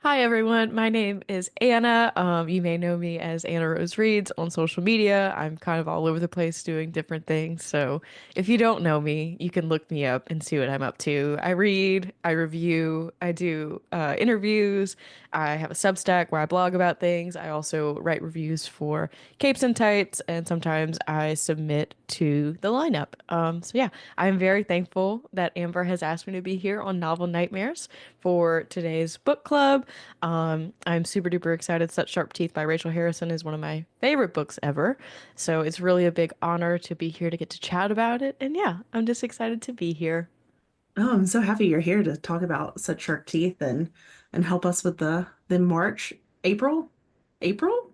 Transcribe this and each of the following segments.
Hi everyone, my name is Anna. You may know me as Anna Rose Reads on social media. I'm kind of all over the place doing different things. So if you don't know me, you can look me up and see what I'm up to. I read, I review, I do interviews. I have a Substack where I blog about things. I also write reviews for Capes and Tights, and sometimes I submit to the lineup. So yeah, I'm very thankful that Amber has asked me to be here on Novel Nightmares for today's book club. I'm super duper excited. Such Sharp Teeth by Rachel Harrison is one of my favorite books ever. So it's really a big honor to be here to get to chat about it. And yeah, I'm just excited to be here. Oh, I'm so happy you're here to talk about such sharp teeth and help us with the March, April, April,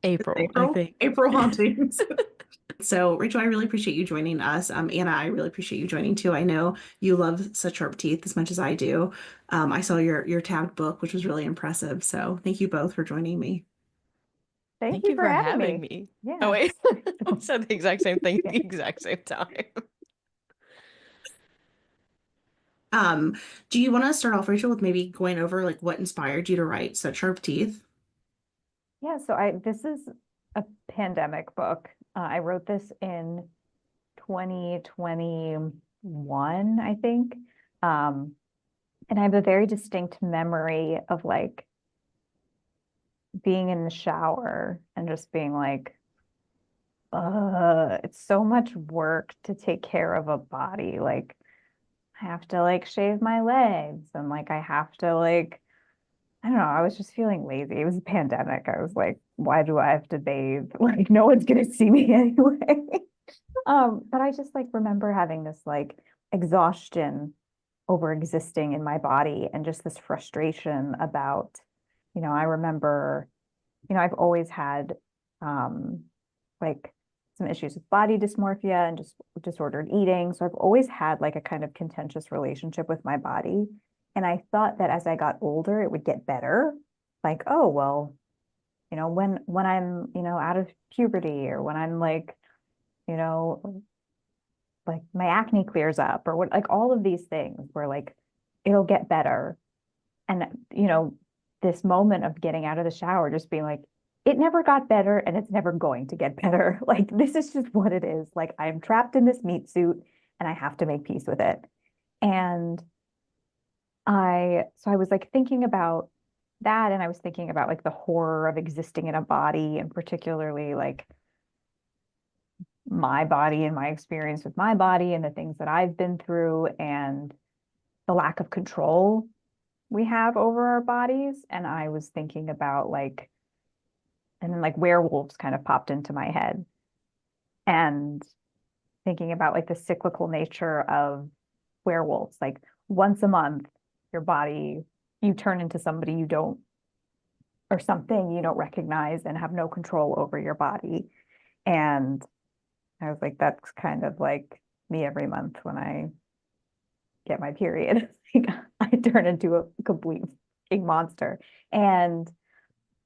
April, I April, think. April hauntings. So, Rachel, I really appreciate you joining us. Anna, I really appreciate you joining too. I know you love such sharp teeth as much as I do. I saw your tabbed book, which was really impressive. So, thank you both for joining me. Thank Thank you you for for having having me. me. Oh, Yeah. wait. We said the exact same thing at Yeah. the exact same time. Um, do you want to start off, Rachel, with maybe going over like what inspired you to write such sharp teeth? Yeah, so I this is a pandemic book. I wrote this in 2021, I think. Um, and I have a very distinct memory of like being in the shower and just being like, it's so much work to take care of a body. Like I have to like shave my legs and like I have to like I don't know. I was just feeling lazy. It was a pandemic. I was like, why do I have to bathe? Like, no one's gonna see me anyway. But I just like remember having this like exhaustion over existing in my body and just this frustration about, I remember, I've always had um like some issues with body dysmorphia and just disordered eating. So I've always had like a kind of contentious relationship with my body. And I thought that as I got older, it would get better. Like, oh, well, when I'm, out of puberty or when I'm you know, like my acne clears up or what, like all of these things where like it'll get better. And, this moment of getting out of the shower, just being like, it never got better and it's never going to get better. Like, this is just what it is. Like, I'm trapped in this meat suit and I have to make peace with it. And so I was like thinking about that. And I was thinking about like the horror of existing in a body and particularly like my body and my experience with my body and the things that I've been through and the lack of control we have over our bodies. And I was thinking about like, and then like werewolves kind of popped into my head and thinking about like the cyclical nature of werewolves. Like once a month, your body, you turn into somebody you don't, or something you don't recognize and have no control over your body. And I was like, that's kind of like me every month when I get my period. Like, I turn into a complete fucking monster. And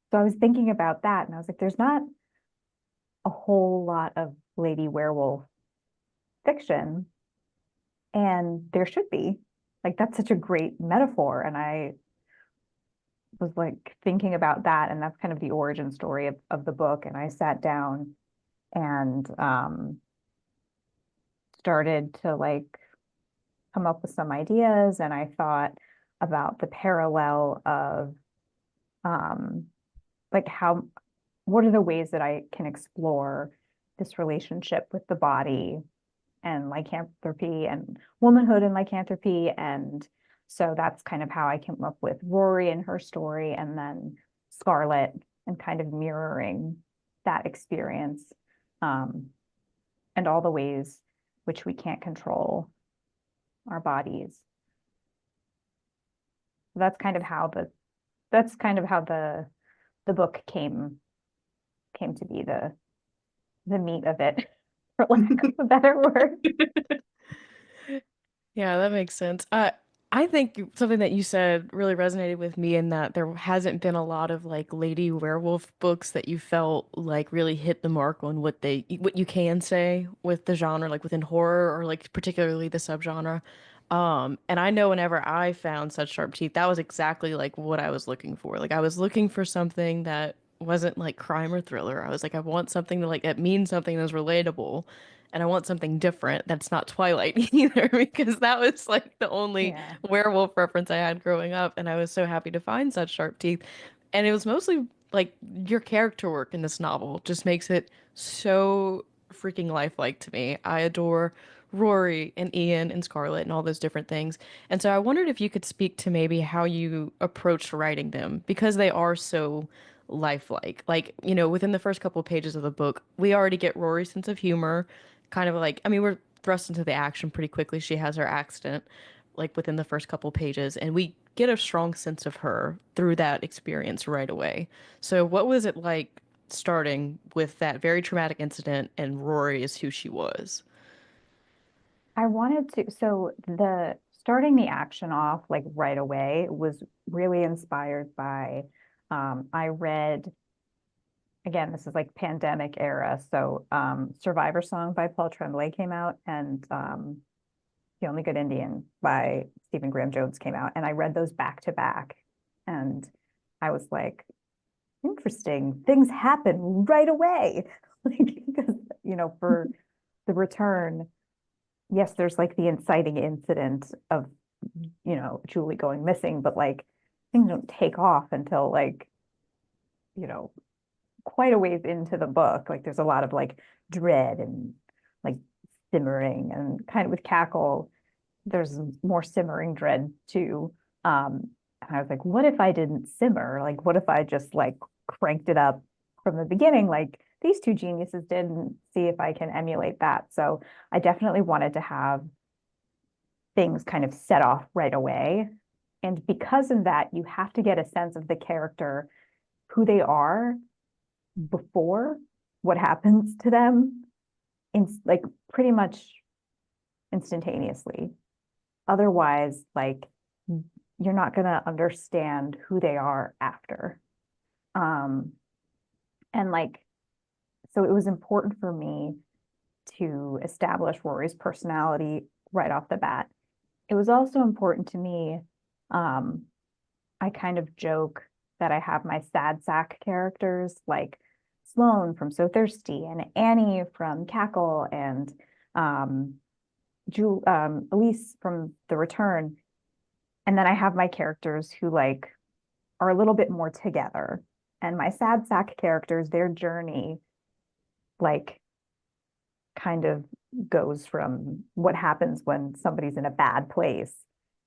so I was thinking about that and I was like, there's not a whole lot of lady werewolf fiction, and there should be. Like, that's such a great metaphor. And I was like thinking about that, and that's kind of the origin story of the book. And I sat down and started to like come up with some ideas, and I thought about the parallel of um, like how what are the ways that I can explore this relationship with the body and lycanthropy and womanhood and lycanthropy. And so that's kind of how I came up with Rory and her story, and then Scarlet, and kind of mirroring that experience, um, and all the ways which we can't control our bodies. That's kind of how the book came to be, the meat of it, for lack of a better word. Yeah, that makes sense. I think something that you said really resonated with me in that there hasn't been a lot of like lady werewolf books that you felt like really hit the mark on what you can say with the genre, like within horror or like particularly the subgenre. And I know whenever I found Such Sharp Teeth, that was exactly like what I was looking for. Like I was looking for something that wasn't like crime or thriller. I was like, I want something that like it means something that's relatable. And I want something different that's not Twilight either, because that was like the only Yeah. werewolf reference I had growing up. And I was so happy to find Such Sharp Teeth. And it was mostly like your character work in this novel just makes it so freaking lifelike to me. I adore Rory and Ian and Scarlett and all those different things. And so I wondered if you could speak to maybe how you approached writing them because they are so lifelike. Like, you know, within the first couple of pages of the book, we already get Rory's sense of humor, kind of like, I mean, we're thrust into the action pretty quickly. She has her accident like within the first couple pages, and we get a strong sense of her through that experience right away. So, what was it like starting with that very traumatic incident and Rory is who she was? I wanted to, so the starting the action off like right away was really inspired by, I read, again, this is like pandemic era. So Survivor Song by Paul Tremblay came out, and The Only Good Indian by Stephen Graham Jones came out. And I read those back to back. And I was like, interesting, things happen right away. Like, because, for the return, yes, there's like the inciting incident of, Julie going missing, but like things don't take off until like, you know, quite a ways into the book. Like there's a lot of like dread and like simmering, and kind of with Cackle, there's more simmering dread too. And I was like, what if I didn't simmer? Like, what if I just like cranked it up from the beginning, like these two geniuses did, and see if I can emulate that. So I definitely wanted to have things kind of set off right away. And because of that, you have to get a sense of the character, who they are before what happens to them, in like pretty much instantaneously. Otherwise, like you're not going to understand who they are after. Um, and like, so it was important for me to establish Rory's personality right off the bat. It was also important to me. Um, I kind of joke that I have my sad sack characters like Sloane from So Thirsty, and Annie from Cackle, and um, Elise from The Return. And then I have my characters who like are a little bit more together. And my sad sack characters, their journey, like kind of goes from what happens when somebody's in a bad place,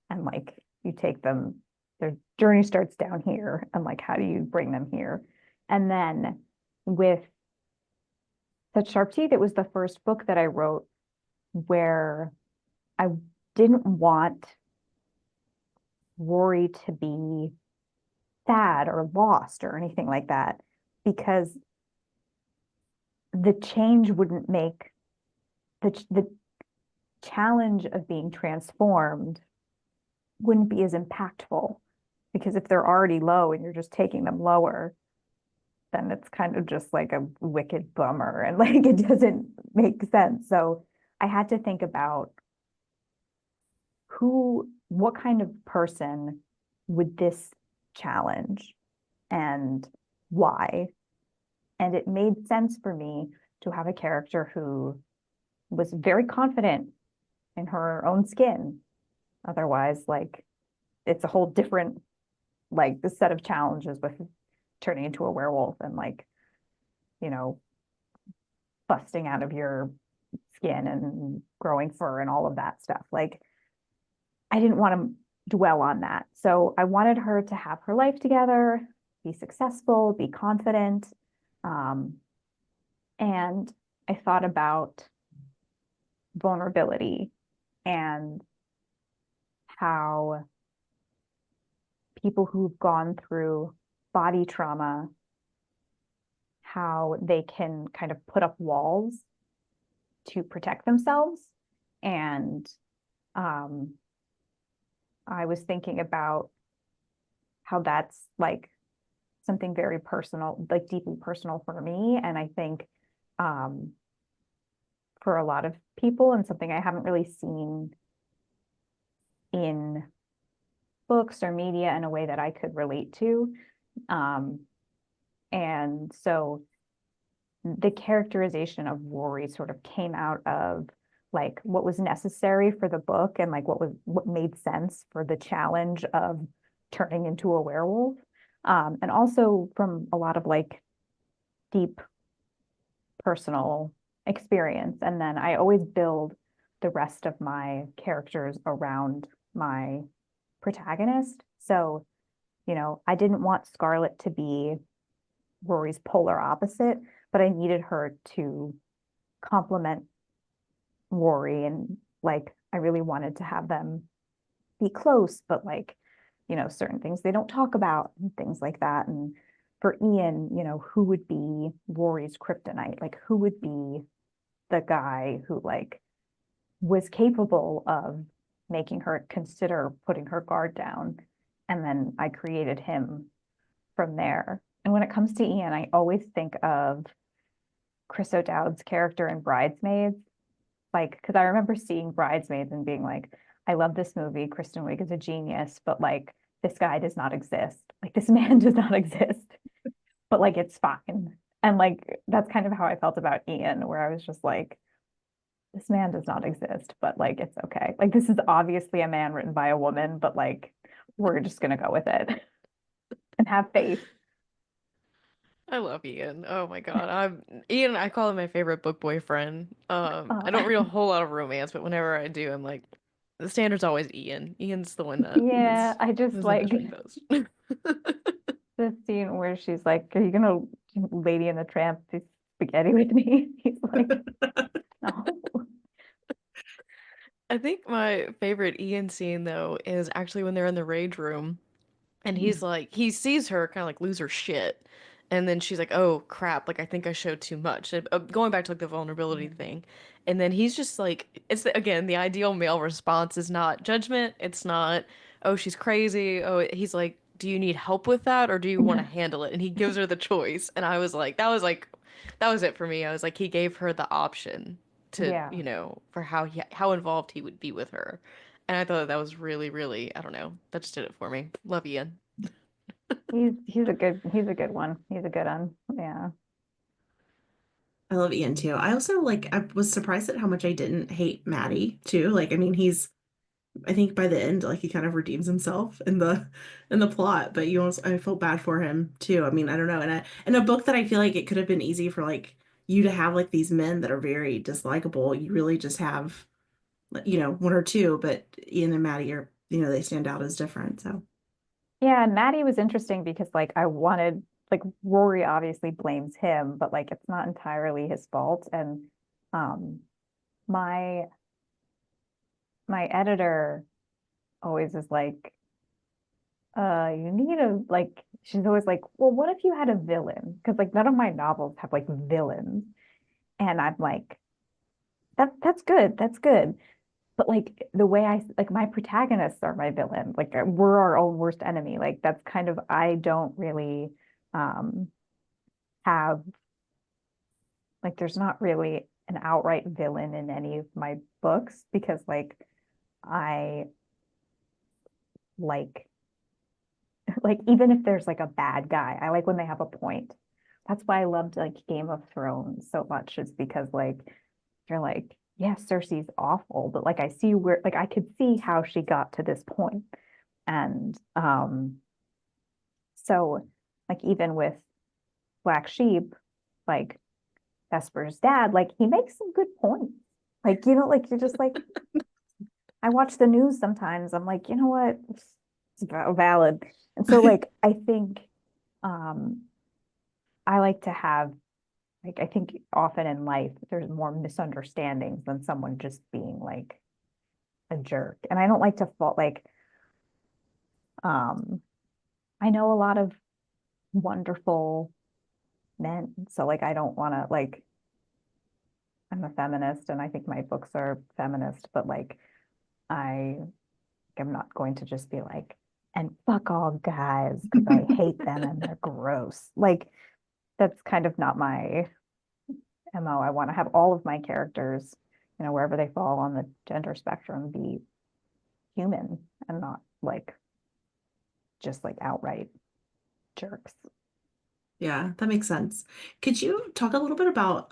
and like you take them, their journey starts down here, and like how do you bring them here? And then with Such Sharp Teeth, it was the first book that I wrote where I didn't want Rory to be sad or lost or anything like that, because the change wouldn't make the challenge of being transformed wouldn't be as impactful, because if they're already low and you're just taking them lower, then it's kind of just like a wicked bummer, and like it doesn't make sense. So I had to think about what kind of person would this challenge, and why. And it made sense for me to have a character who was very confident in her own skin. Otherwise, like it's a whole different like the set of challenges with turning into a werewolf and like, you know, busting out of your skin and growing fur and all of that stuff. Like I didn't want to dwell on that. So I wanted her to have her life together, be successful, be confident. Um, and I thought about vulnerability and how people who've gone through body trauma, how they can kind of put up walls to protect themselves. And um, I was thinking about how that's like something very personal, like deeply personal for me. And I think um, for a lot of people, and something I haven't really seen in books or media in a way that I could relate to. Um, and so the characterization of Rory sort of came out of like what was necessary for the book and like what made sense for the challenge of turning into a werewolf. And also from a lot of like deep personal experience. And then I always build the rest of my characters around my protagonist. So, I didn't want Scarlet to be Rory's polar opposite, but I needed her to complement Rory. And like, I really wanted to have them be close, but like, certain things they don't talk about and things like that. And for Ian, who would be Rory's kryptonite? Like, who would be the guy who like was capable of making her consider putting her guard down? And then I created him from there. And when it comes to Ian, I always think of Chris O'Dowd's character in Bridesmaids. Like, because I remember seeing Bridesmaids and being like, I love this movie. Kristen Wiig is a genius, but like, this guy does not exist. Like, this man does not exist, but like, it's fine. And like, that's kind of how I felt about Ian, where I was just like, this man does not exist, but like, it's okay. Like, this is obviously a man written by a woman, but like, we're just going to go with it and have faith. I love Ian. Oh my God. Ian, I call him my favorite book boyfriend. I don't read a Uh, whole lot of romance, but whenever I do, I'm like, the standard's always Ian. Ian's the one that yeah, I just is the like best friend most. the scene where she's like, "Are you gonna Lady in the Tramp do spaghetti with me?" He's like, "No." I think my favorite Ian scene though is actually when they're in the rage room and he's like he sees her kind of like lose her shit. And then she's like, "Oh crap, like I think I showed too much." Going back to like the vulnerability thing. And then he's just like again, the ideal male response is not judgment, it's not, "Oh, she's crazy." Oh, he's like, "Do you need help with that or do you want to handle it?" And he gives her the choice. And I was like that was it for me. I was like he gave her the option to, Yeah, for how involved he would be with her. And I thought that was really, really, I don't know, that just did it for me. Love Ian. he's a good one. He's a good one. Yeah. I love Ian too. I also like I was surprised at how much I didn't hate Maddie too. Like I mean he's I think by the end like he kind of redeems himself in the plot, but you also I felt bad for him too. I mean, I don't know. And in a book that I feel like it could have been easy for like you to have like these men that are very dislikable. You really just have one or two, but Ian and Maddie are, they stand out as different. So Yeah, and Maddie was interesting because like I wanted like Rory obviously blames him, but like it's not entirely his fault. And um my my editor always is like, you need a like she's always like, well, what if you had a villain? Because like none of my novels have like villains. And I'm like, that's good. That's good. But like the way I like my protagonists are my villain. Like we're our own worst enemy. Like that's kind of I don't really um have like there's not really an outright villain in any of my books because like I like like even if there's like a bad guy, I like when they have a point. That's why I loved like Game of Thrones so much, is because like you're like, yes, Cersei's awful, but like I see where like I could see how she got to this point. And so like even with Black Sheep, like Vesper's dad, like he makes some good points. Like, like you're just like, I watch the news sometimes. I'm like, you know what? It's valid. And so like I think um I like to have like I think often in life there's more misunderstandings than someone just being like a jerk. And I don't like to fault like um I know a lot of wonderful men. So like I don't want to like I'm a feminist and I think my books are feminist, but like I am not going to just be like, and fuck all guys because I hate them and they're gross. Like that's kind of not my MO. I want to have all of my characters, wherever they fall on the gender spectrum, be human and not like just like outright jerks. Yeah, that makes sense. Could you talk a little bit about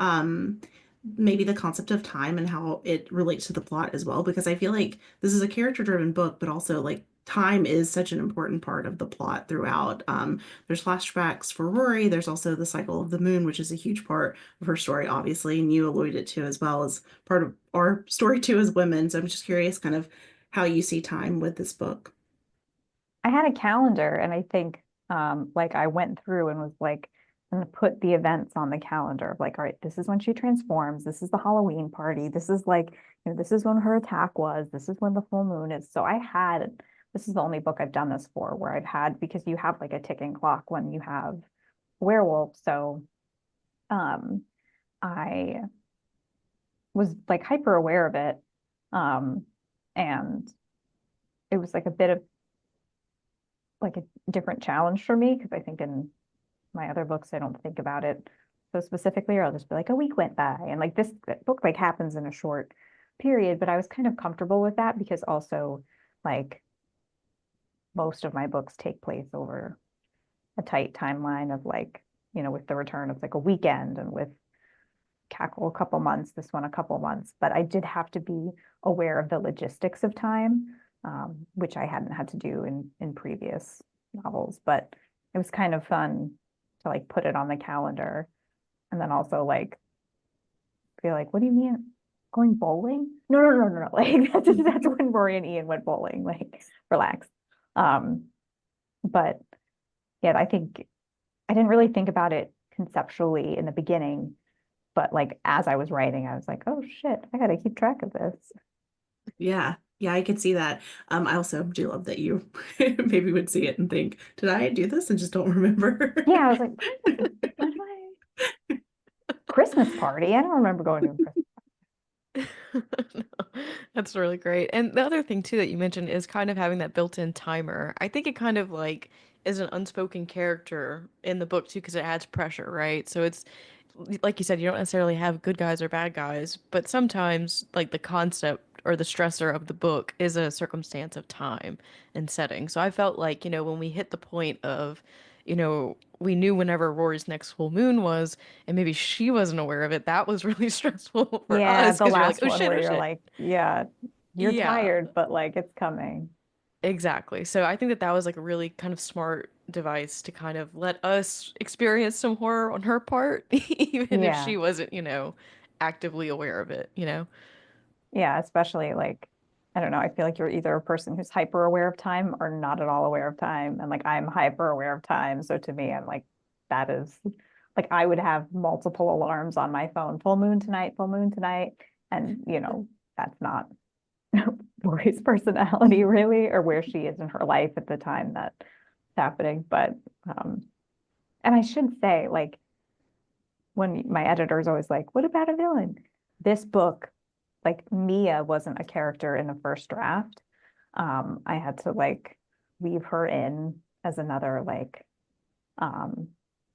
maybe the concept of time and how it relates to the plot as well? Because I feel like this is a character-driven book, but also like time is such an important part of the plot throughout. There's flashbacks for Rory. There's also the cycle of the moon, which is a huge part of her story, obviously, and you alluded to as well as part of our story too as women. So I'm just curious kind of how you see time with this book. I had a calendar and I think like I went through and was like and put the events on the calendar of like, all right, this is when she transforms, this is the Halloween party, this is like, this is when her attack was, this is when the full moon is. So I had this is the only book I've done this for where I've had because you have like a ticking clock when you have werewolf. So um I was like hyper aware of it. And it was like a bit of like a different challenge for me because I think in my other books I don't think about it so specifically, or I'll just be like a week went by and like this book like happens in a short period, but I was kind of comfortable with that because also like most of my books take place over a tight timeline of like, with the return of like a weekend and with Cackle a couple months, this one a couple months, but I did have to be aware of the logistics of time, which I hadn't had to do in previous novels. But it was kind of fun to like put it on the calendar and then also like be like, what do you mean going bowling? No, no, no, no, no. Like that's when Rory and Ian went bowling. Like relax. Um, but yeah, I think I didn't really think about it conceptually in the beginning, but like as I was writing, I was like, oh shit, I gotta keep track of this. Yeah. Yeah, I could see that. I also do love that you maybe would see it and think, did I do this and just don't remember? Yeah, I was like, what do Christmas party? I don't remember going to a Christmas. No, that's really great. And the other thing too that you mentioned is kind of having that built-in timer. I think it kind of like is an unspoken character in the book too because it adds pressure, right? So it's like you said, you don't necessarily have good guys or bad guys, but sometimes like the concept or the stressor of the book is a circumstance of time and setting. So I felt like, when we hit the point of, we knew whenever Rory's next full moon was, and maybe she wasn't aware of it, that was really stressful for Yeah, us the because you're like, last one oh where you're shit. like, yeah, you're Yeah, tired, but like it's coming. exactly. So I think that that was like a really kind of smart device to kind of let us experience some horror on her part, even if Yeah. she wasn't, actively aware of it. Yeah, especially like, I don't know, I feel like you're either a person who's hyper aware of time or not at all aware of time. And like I'm hyper aware of time. So to me, I'm like, that is like I would have multiple alarms on my phone, full moon tonight, full moon tonight. And that's not Lori's personality really, or where she is in her life at the time that's happening. But and I should say, like, when my editor is always like, what about a villain? This book, like Mia wasn't a character in the first draft. I had to like weave her in as another like um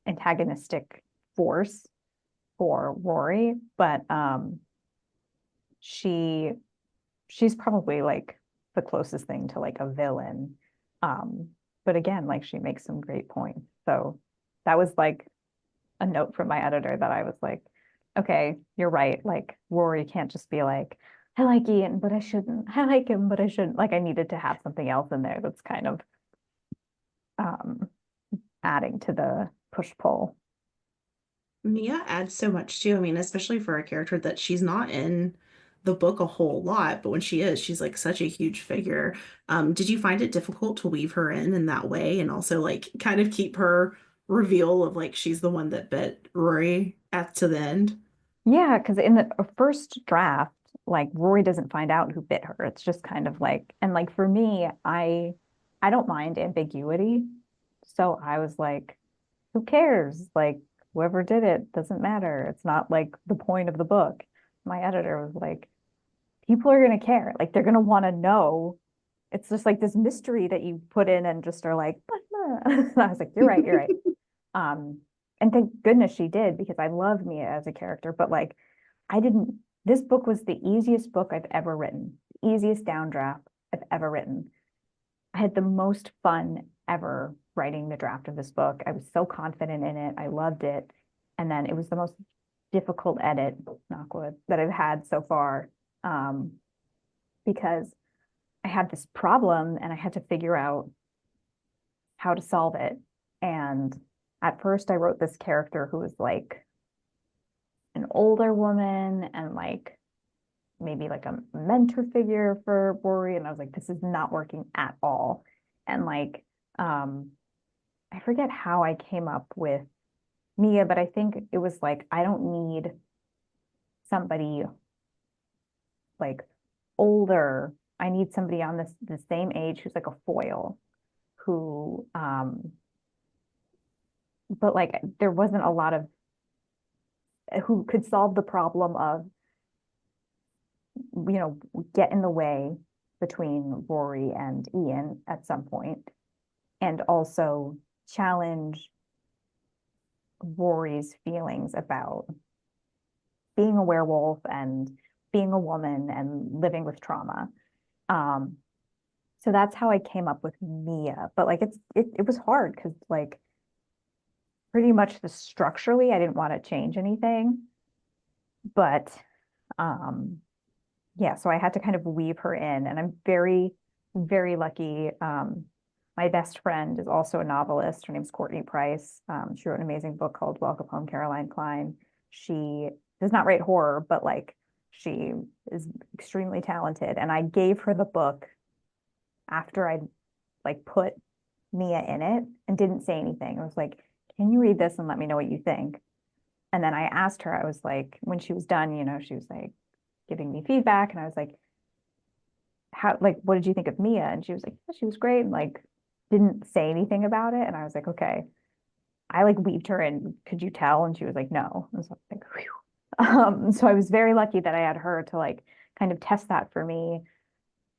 antagonistic force for Rory, but she she's probably like the closest thing to like a villain. Um, but again, like she makes some great points. So that was like a note from my editor that I was like, okay, you're right. Like Rory can't just be like, I like Ian, but I shouldn't. I like him, but I shouldn't. Like I needed to have something else in there that's kind of um adding to the push-pull. Mia adds so much too. I mean, especially for a character that she's not in the book a whole lot, but when she is, she's like such a huge figure. Did you find it difficult to weave her in that way and also like kind of keep her reveal of like she's the one that bit Rory at to the end? Yeah, because in the first draft, like Rory doesn't find out who bit her. It's just kind of like, and like for me, I don't mind ambiguity. So I was like, who cares? Like whoever did it doesn't matter. It's not like the point of the book. My editor was like, people are gonna care. Like they're gonna want to know. It's just like this mystery that you put in and just are like, I was like, you're right, you're right. Um, and thank goodness she did because I love Mia as a character, but this book was the easiest book I've ever written, easiest downdraft I've ever written. I had the most fun ever writing the draft of this book. I was so confident in it. I loved it. And then it was the most difficult edit, knock wood, that I've had so far. Because I had this problem and I had to figure out how to solve it. And at first I wrote this character who was like an older woman and like maybe like a mentor figure for Rory. And I was like, this is not working at all. And like, I forget how I came up with Mia, but I think it was like, I don't need somebody like older. I need somebody on the same age who's like a foil who, but like there wasn't a lot of who could solve the problem of, get in the way between Rory and Ian at some point, and also challenge Rory's feelings about being a werewolf and being a woman and living with trauma. So that's how I came up with Mia. But like it was hard because like pretty much structurally I didn't want to change anything. But yeah, so I had to kind of weave her in, and I'm very, very lucky. My best friend is also a novelist. Her name's Courtney Price. She wrote an amazing book called Welcome Home, Caroline Klein. She does not write horror, but like she is extremely talented. And I gave her the book after I like put Mia in it and didn't say anything. I was like, can you read this and let me know what you think? And then I asked her, I was like, when she was done, she was like giving me feedback. And I was like, what did you think of Mia? And she was like, yeah, she was great. And like, didn't say anything about it. And I was like, okay. I like weaved her in. Could you tell? And she was like, no. And so I was like, whew. So I was very lucky that I had her to like kind of test that for me,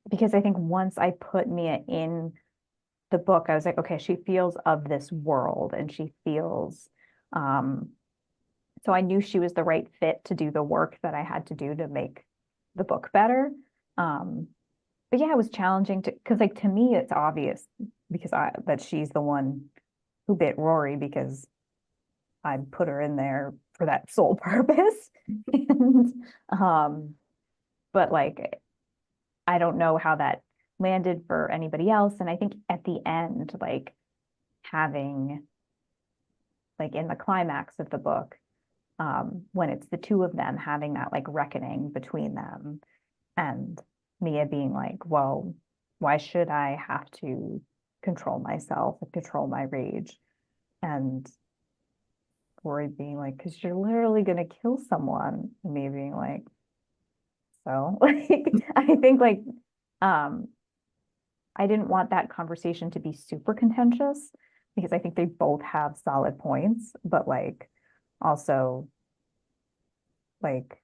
because I think once I put Mia in the book, I was like, okay, she feels of this world and she feels, so I knew she was the right fit to do the work that I had to do to make the book better. But yeah, it was challenging because like to me, it's obvious because that she's the one who bit Rory, because I put her in there for that sole purpose. And but like I don't know how that landed for anybody else. And I think at the end, like having like in the climax of the book, when it's the two of them having that like reckoning between them, and Mia being like, well, why should I have to control myself and control my rage? And Rory being like, because you're literally going to kill someone. And me being like, so like, I think like, I didn't want that conversation to be super contentious, because I think they both have solid points, but like also like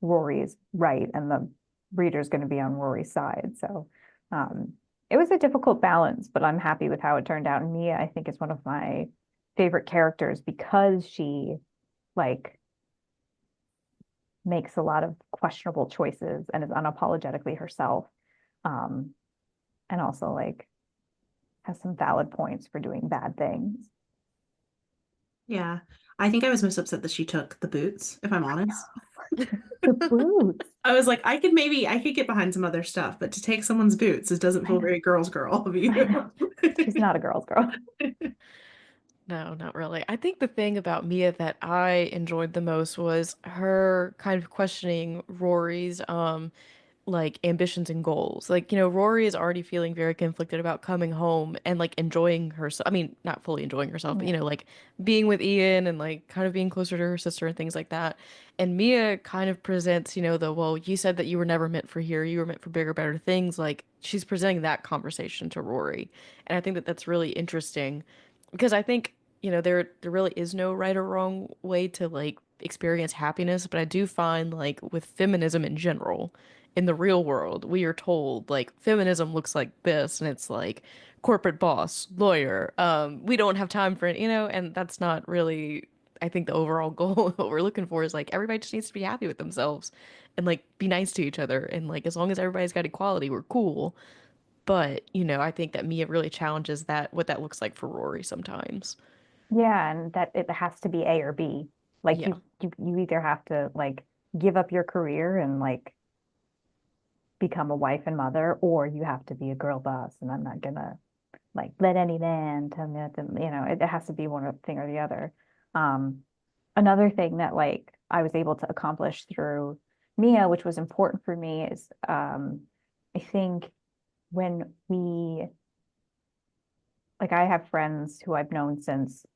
Rory is right and the reader's going to be on Rory's side. So it was a difficult balance, but I'm happy with how it turned out. And Mia, I think, is one of my favorite characters because she like makes a lot of questionable choices and is unapologetically herself. And also like has some valid points for doing bad things. Yeah. I think I was most upset that she took the boots, if I'm honest. The boots. I was like, I could get behind some other stuff, but to take someone's boots, it doesn't feel very girl's girl of you. She's not a girl's girl. No, not really. I think the thing about Mia that I enjoyed the most was her kind of questioning Rory's like ambitions and goals. Like, Rory is already feeling very conflicted about coming home and like enjoying herself. I mean, not fully enjoying herself, but Yeah. like being with Ian and like kind of being closer to her sister and things like that. And Mia kind of presents, well, you said that you were never meant for here. You were meant for bigger, better things. Like she's presenting that conversation to Rory. And I think that that's really interesting because I think, there really is no right or wrong way to like experience happiness, but I do find like with feminism in general, in the real world, we are told like feminism looks like this, and it's like corporate boss, lawyer. We don't have time for it, and that's not really, I think, the overall goal. What we're looking for is like everybody just needs to be happy with themselves and like be nice to each other. And like as long as everybody's got equality, we're cool. But, I think that Mia really challenges what that looks like for Rory sometimes. Yeah, and that it has to be A or B. Like Yeah. you either have to like give up your career and like become a wife and mother, or you have to be a girl boss. And I'm not gonna like let any man tell me that, it has to be one thing or the other. Um, Another thing that like I was able to accomplish through Mia, which was important for me, is I think when we like I have friends who I've known since,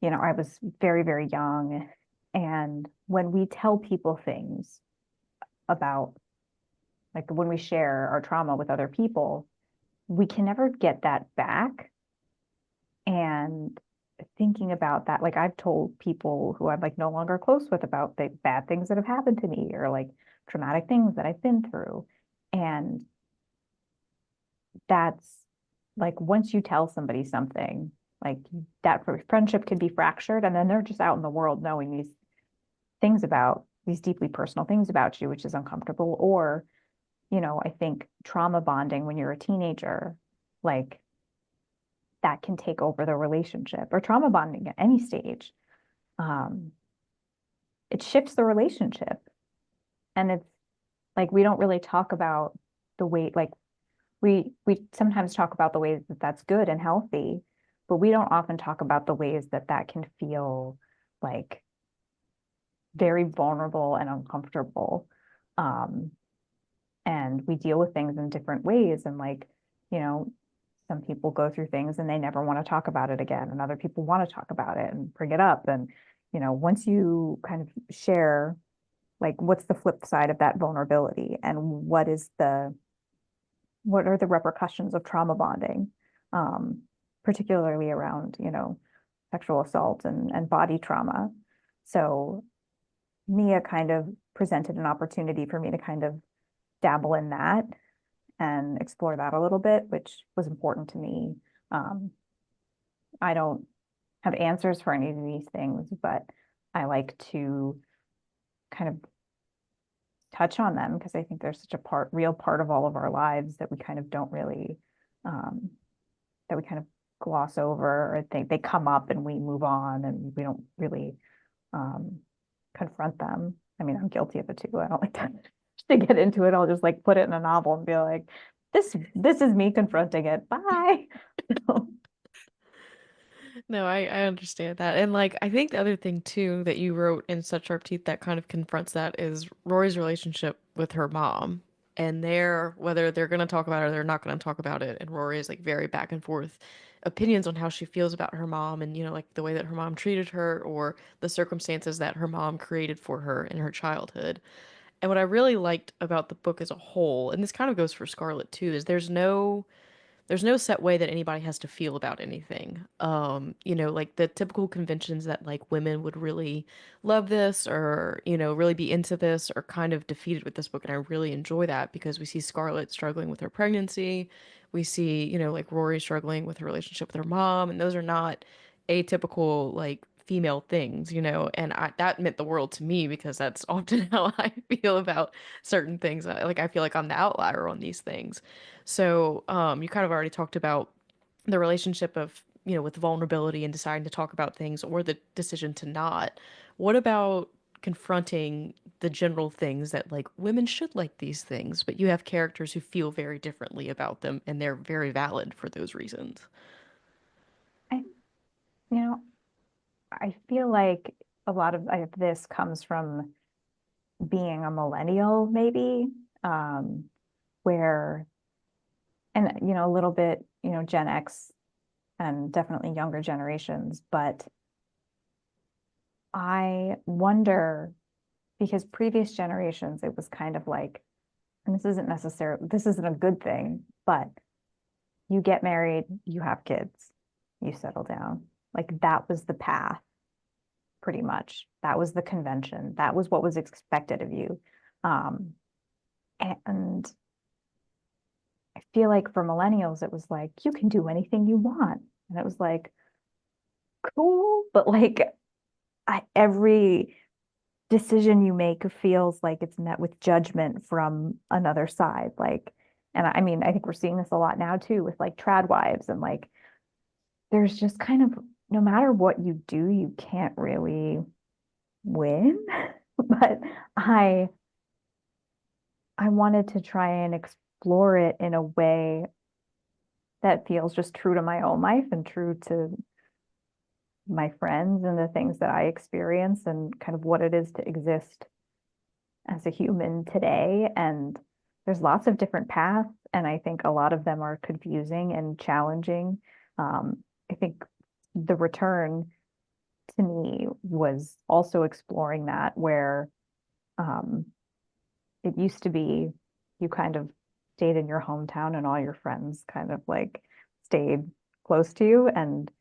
I was very, very young. And when we tell people things about, like when we share our trauma with other people, we can never get that back. And thinking about that, like I've told people who I'm like no longer close with about the bad things that have happened to me or like traumatic things that I've been through. And that's like once you tell somebody something, like that friendship could be fractured and then they're just out in the world knowing these things about these deeply personal things about you, which is uncomfortable. Or, I think trauma bonding when you're a teenager, like that can take over the relationship or trauma bonding at any stage. Um, it shifts the relationship. And it's like we don't really talk about the way, like we sometimes talk about the ways that that's good and healthy, but we don't often talk about the ways that that can feel like very vulnerable and uncomfortable. Um, and we deal with things in different ways. And like, you know, some people go through things and they never want to talk about it again, and other people want to talk about it and bring it up. And, once you kind of share, like, what's the flip side of that vulnerability and what are the repercussions of trauma bonding, um, particularly around, sexual assault and body trauma. So Mia kind of presented an opportunity for me to kind of dabble in that and explore that a little bit, which was important to me. Um, I don't have answers for any of these things, but I like to kind of touch on them because I think they're such a real part of all of our lives that we kind of don't really, um, that we kind of gloss over or think they come up and we move on and we don't really um, confront them. I mean, I'm guilty of it too. I don't like to get into it. I'll just like put it in a novel and be like, this is me confronting it. Bye. No, I understand that. And like I think the other thing too that you wrote in Such Sharp Teeth that kind of confronts that is Rory's relationship with her mom. And whether they're gonna talk about it or they're not gonna talk about it. And Rory is like very back and forth opinions on how she feels about her mom and like the way that her mom treated her or the circumstances that her mom created for her in her childhood. And what I really liked about the book as a whole, and this kind of goes for Scarlet too, is there's no set way that anybody has to feel about anything. Like the typical conventions that like women would really love this or, really be into this are kind of defeated with this book. And I really enjoy that because we see Scarlett struggling with her pregnancy. We see, like Rory struggling with her relationship with her mom. And those are not atypical like female things, and that meant the world to me because that's often how I feel about certain things. Like I feel like I'm the outlier on these things. So, you kind of already talked about the relationship of, with vulnerability and deciding to talk about things or the decision to not. What about confronting the general things that like women should like these things, but you have characters who feel very differently about them and they're very valid for those reasons? I, you know, I feel like a lot of this comes from being a millennial, maybe, um, where, and, a little bit, Gen X and definitely younger generations. But I wonder because previous generations, it was kind of like, and this isn't a good thing, but you get married, you have kids, you settle down. Like that was the path, pretty much. That was the convention. That was what was expected of you. Um, and I feel like for millennials, it was like, you can do anything you want. And it was like, cool. But like every decision you make feels like it's met with judgment from another side. Like And I mean, I think we're seeing this a lot now too with like trad wives and like there's just kind of no matter what you do, you can't really win. But I I wanted to try and explore it in a way that feels just true to my own life and true to my friends and the things that I experience and kind of what it is to exist as a human today. And there's lots of different paths, and I think a lot of them are confusing and challenging. I think the return to me was also exploring that, where um, it used to be you kind of stayed in your hometown and all your friends kind of like stayed close to you. And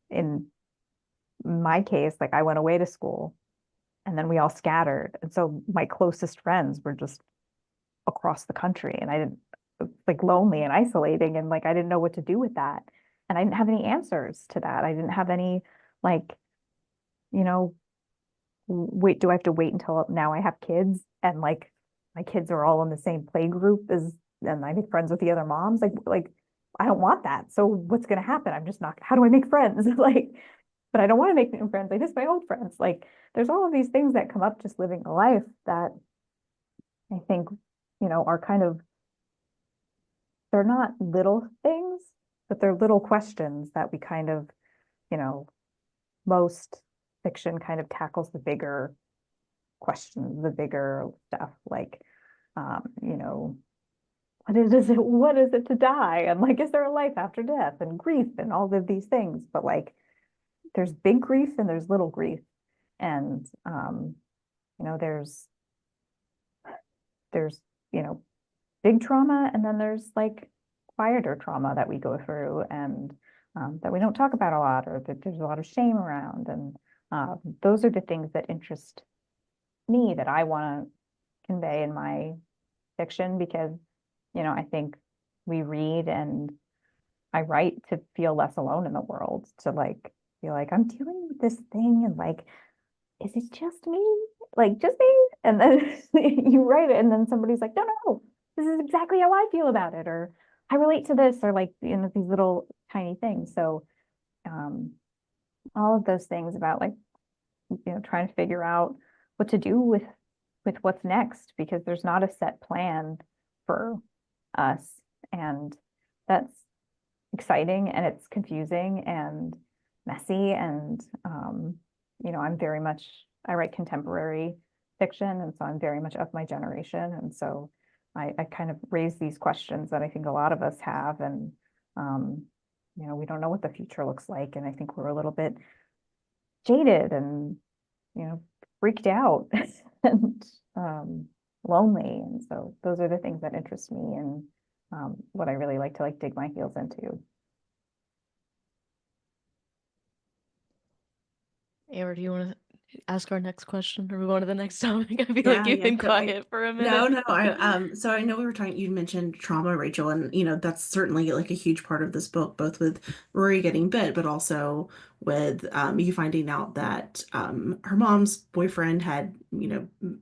in my case, like I went away to school and then we all scattered. And so my closest friends were just across the country and I didn't like lonely and isolating and like I didn't know what to do with that. And I didn't have any answers to that. I didn't have any like, you know, wait, do I have to wait until now I have kids and like my kids are all in the same play group as and I make friends with the other moms? Like I don't want that. So what's gonna happen? I'm just not, how do I make friends? Like, but I don't want to make new friends. I miss my old friends. Like there's all of these things that come up just living a life that I think, are kind of, they're not little things, but they're little questions that we kind of, you know, most fiction kind of tackles the bigger questions, the bigger stuff, like, you know, what is it to die? And like, is there a life after death and grief and all of these things? But like, there's big grief and there's little grief. And, there's, there's, you know, big trauma and then there's like quieter trauma that we go through and that we don't talk about a lot or that there's a lot of shame around. And those are the things that interest me that I want to convey in my fiction because, I think we read and I write to feel less alone in the world, to like feel like I'm dealing with this thing and like, is it just me? Like just me? And then you write it and then somebody's like, no, this is exactly how I feel about it, or I relate to this, or like, these little tiny things. So um all of those things about like, trying to figure out what to do with what's next, because there's not a set plan for us. And that's exciting and it's confusing and messy. And I'm very much, I write contemporary fiction. And so I'm very much of my generation. And so I kind of raise these questions that I think a lot of us have. And, we don't know what the future looks like. And I think we're a little bit jaded and, freaked out and lonely. And so those are the things that interest me and what I really like to like dig my heels into. Amber, do you want to ask our next question or move on to the next topic? I feel like Yeah, you've yeah, been totally. quiet for a No, minute. no, so I know we were talking, you mentioned trauma, Rachel, and that's certainly like a huge part of this book, both with Rory getting bit, but also with you finding out that her mom's boyfriend had,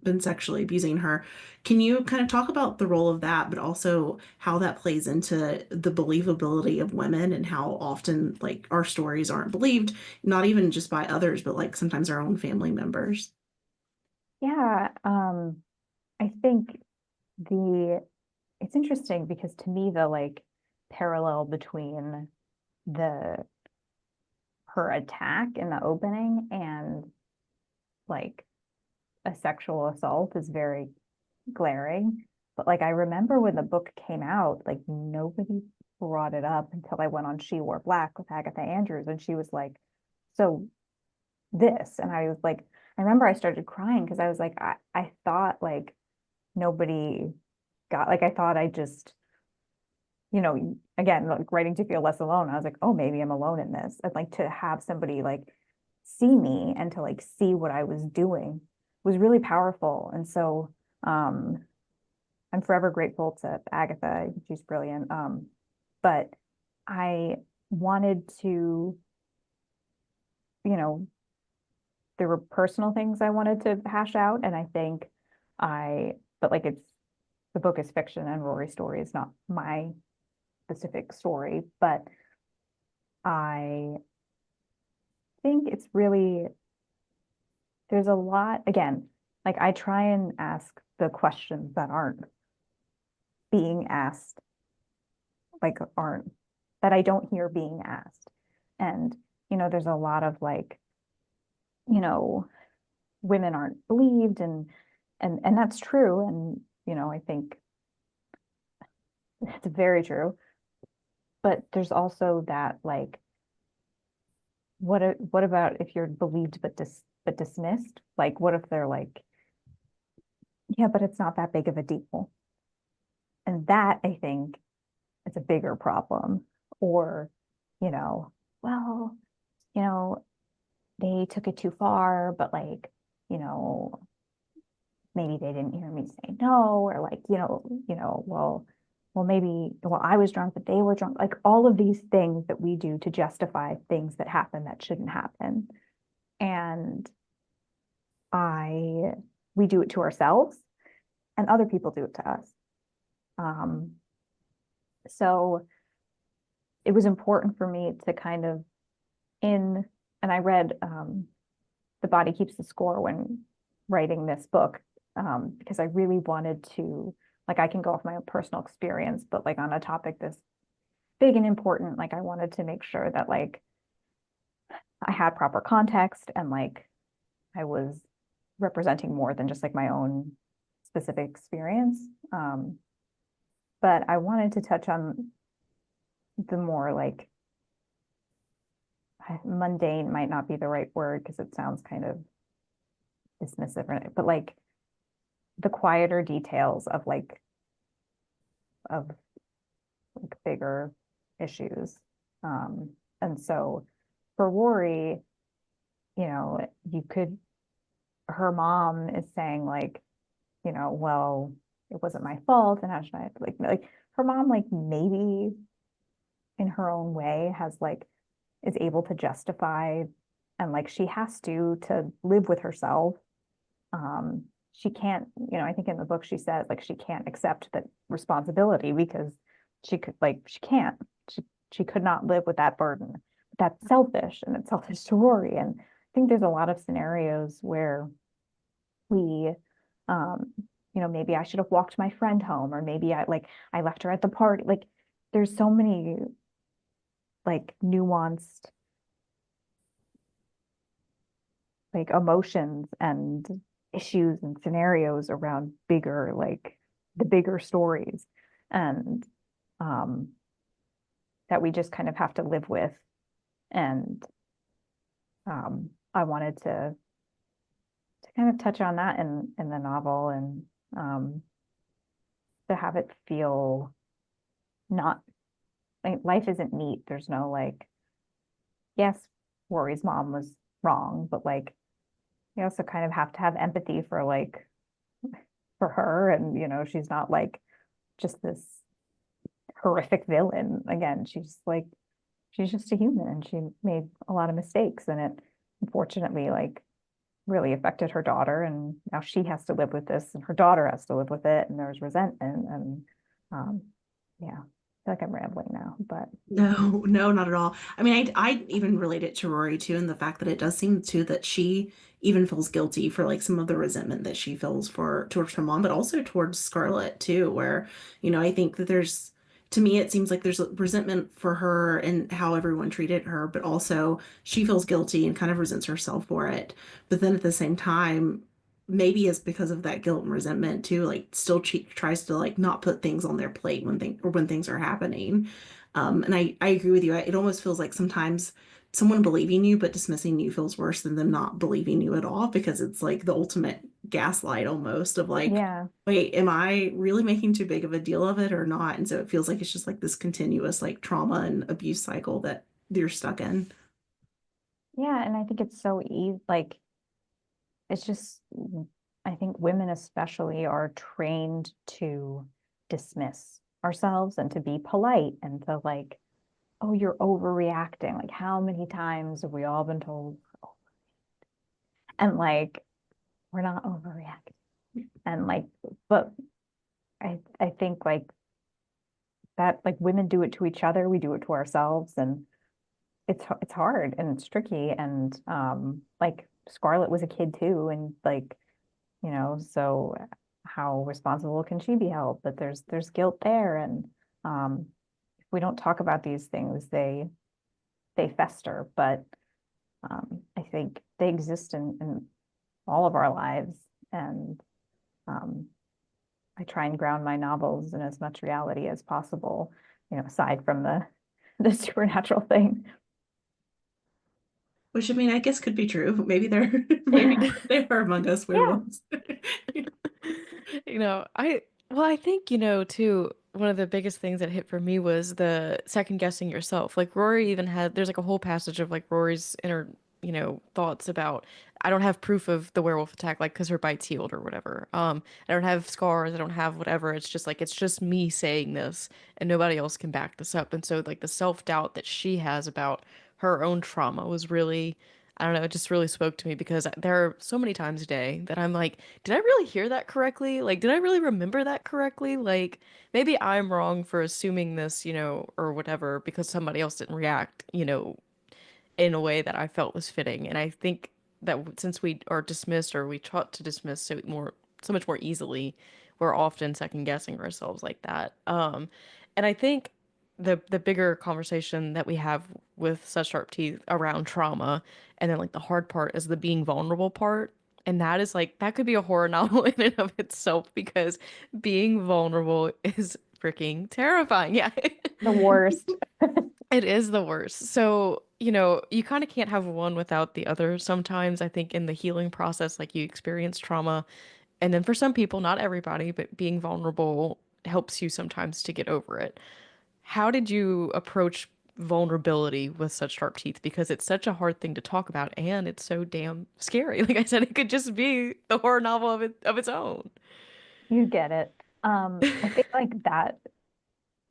been sexually abusing her. Can you kind of talk about the role of that, but also how that plays into the believability of women and how often like our stories aren't believed, not even just by others, but like sometimes our own family members? Yeah, I think the it's interesting because to me the like parallel between the her attack in the opening and like a sexual assault is very glaring. But like I remember when the book came out, like nobody brought it up until I went on She Wore Black with Agatha Andrews, and she was like, "So this," and I was like, I remember I started crying because I was like, I thought like nobody got like I thought I just, again, like writing to feel less alone. I was like, oh, maybe I'm alone in this. I'd like to have somebody like see me and to like see what I was doing was really powerful. And so I'm forever grateful to Agatha. She's brilliant. But I wanted to, you know, there were personal things I wanted to hash out. And I think but like the book is fiction and Rory's story is not my specific story, but I think it's really, there's a lot, again, like I try and ask the questions that aren't being asked, like aren't, that I don't hear being asked. And, there's a lot of like, women aren't believed and that's true. And, I think it's very true. But there's also that like, what about if you're believed but dismissed? Like, what if they're like, yeah, but it's not that big of a deal. And that I think is a bigger problem. Or, well, you know, they took it too far, but like, you know, maybe they didn't hear me say no, or like, well, I was drunk, but they were drunk. Like all of these things that we do to justify things that happen that shouldn't happen. And we do it to ourselves and other people do it to us. So it was important for me to kind of and I read The Body Keeps the Score when writing this book, because I really wanted to, like, I can go off my own personal experience, but like on a topic this big and important, like I wanted to make sure that like I had proper context and like I was representing more than just like my own specific experience. But I wanted to touch on the more like mundane might not be the right word because it sounds kind of dismissive, but like the quieter details of bigger issues. And so for Rory, her mom is saying like, well, it wasn't my fault, and how should I like her mom like maybe in her own way has like is able to justify and like she has to live with herself. She can't, I think in the book she says like she can't accept that responsibility because she can't. She could not live with that burden. That's selfish and it's selfish to Rory. And I think there's a lot of scenarios where we maybe I should have walked my friend home, or maybe I left her at the party. Like there's so many like nuanced like emotions and issues and scenarios around the bigger stories and that we just kind of have to live with. And I wanted to kind of touch on that in the novel and to have it feel not like life isn't neat. There's no like, yes, Rory's mom was wrong, but like you also kind of have to have empathy for her. And she's not like just this horrific villain. Again, she's just a human and she made a lot of mistakes, and it unfortunately like really affected her daughter, and now she has to live with this and her daughter has to live with it, and there's resentment and yeah. I feel like I'm rambling now, but No, no, not at all. I mean, I even relate it to Rory too, and the fact that it does seem too that she even feels guilty for like some of the resentment that she feels towards her mom, but also towards Scarlett too, where, I think that to me, it seems like there's resentment for her and how everyone treated her, but also she feels guilty and kind of resents herself for it. But then at the same time, maybe it's because of that guilt and resentment too, like still she tries to like not put things on their plate when things are happening. And I agree with you. It almost feels like sometimes someone believing you but dismissing you feels worse than them not believing you at all, because it's like the ultimate gaslight almost of like, yeah. wait, am I really making too big of a deal of it or not? And so it feels like it's just like this continuous like trauma and abuse cycle that you're stuck in. Yeah, and I think it's so easy, like it's just I think women especially are trained to dismiss ourselves and to be polite and to like, oh, you're overreacting. Like how many times have we all been told, and like we're not overreacting. And like, but I think like that, like women do it to each other, we do it to ourselves, and it's hard and it's tricky. And like Scarlett was a kid too, and like, so how responsible can she be held? But there's guilt there, and if we don't talk about these things, they fester. But I think they exist in all of our lives, and um, I try and ground my novels in as much reality as possible, aside from the the supernatural thing. Which I mean, I guess could be true. Maybe they're maybe they are among us Yeah. werewolves. I think, too, one of the biggest things that hit for me was the second guessing yourself. Like Rory even there's like a whole passage of like Rory's inner, thoughts about, I don't have proof of the werewolf attack, like, because her bite's healed or whatever. I don't have scars, I don't have whatever. It's just like, it's just me saying this and nobody else can back this up. And so like the self-doubt that she has about her own trauma was really, I don't know, it just really spoke to me because there are so many times a day that I'm like, did I really hear that correctly? Like, did I really remember that correctly? Like, maybe I'm wrong for assuming this, or whatever, because somebody else didn't react, in a way that I felt was fitting. And I think that since we are dismissed or we taught to dismiss so much more easily, we're often second guessing ourselves like that. And I think the bigger conversation that we have with Such Sharp Teeth around trauma, and then like the hard part is the being vulnerable part. And that is like, that could be a horror novel in and of itself because being vulnerable is freaking terrifying. Yeah. The worst. It is the worst. So, you kind of can't have one without the other. Sometimes I think in the healing process, like you experience trauma, and then for some people, not everybody, but being vulnerable helps you sometimes to get over it. How did you approach vulnerability with Such Sharp Teeth? Because it's such a hard thing to talk about, and it's so damn scary. Like I said, it could just be the horror novel of its own. You get it. I think like that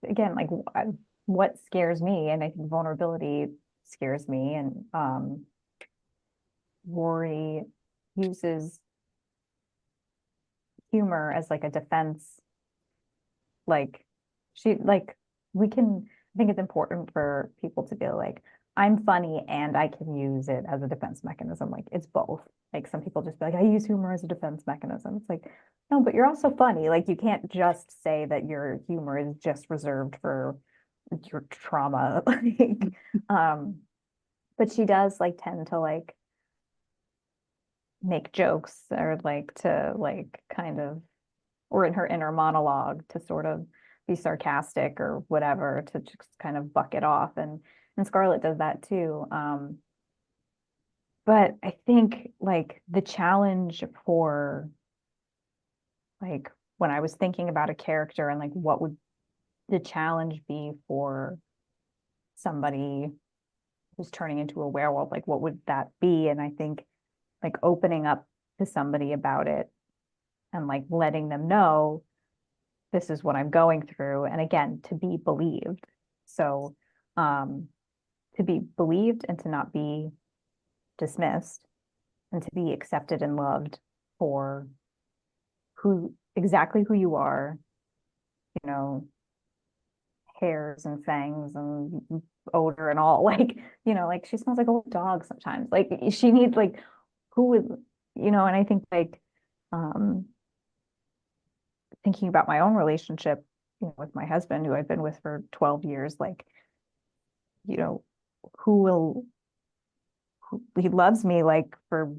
again, like what scares me, and I think vulnerability scares me, and Rory uses humor as like a defense. Like she like we can I think it's important for people to be like, I'm funny and I can use it as a defense mechanism. Like it's both. Like some people just be like, I use humor as a defense mechanism. It's like, no, but you're also funny. Like you can't just say that your humor is just reserved for your trauma. Like, um, but she does like tend to like make jokes or like to like kind of or in her inner monologue to sort of be sarcastic or whatever to just kind of buck it off. And Scarlett does that too. But I think like the challenge for like when I was thinking about a character and like what would the challenge be for somebody who's turning into a werewolf, like what would that be? And I think like opening up to somebody about it and like letting them know this is what I'm going through. And again, to be believed. So to be believed and to not be dismissed and to be accepted and loved for exactly who you are, you know, hairs and fangs and odor and all. Like, like she smells like a old dog sometimes. Like she needs like who would, and I think like um thinking about my own relationship, with my husband who I've been with for 12 years, like, you know, who will he loves me like for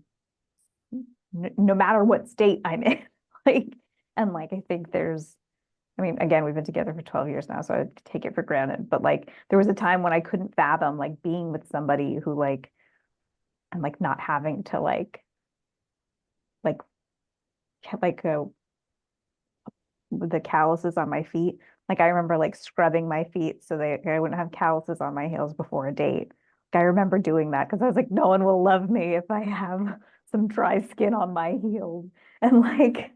no matter what state I'm in. Like, and like I think I mean, again, we've been together for 12 years now, so I take it for granted. But like there was a time when I couldn't fathom like being with somebody who like and like not having to like the calluses on my feet. Like I remember like scrubbing my feet so I wouldn't have calluses on my heels before a date. Like, I remember doing that because I was like, no one will love me if I have some dry skin on my heels. And like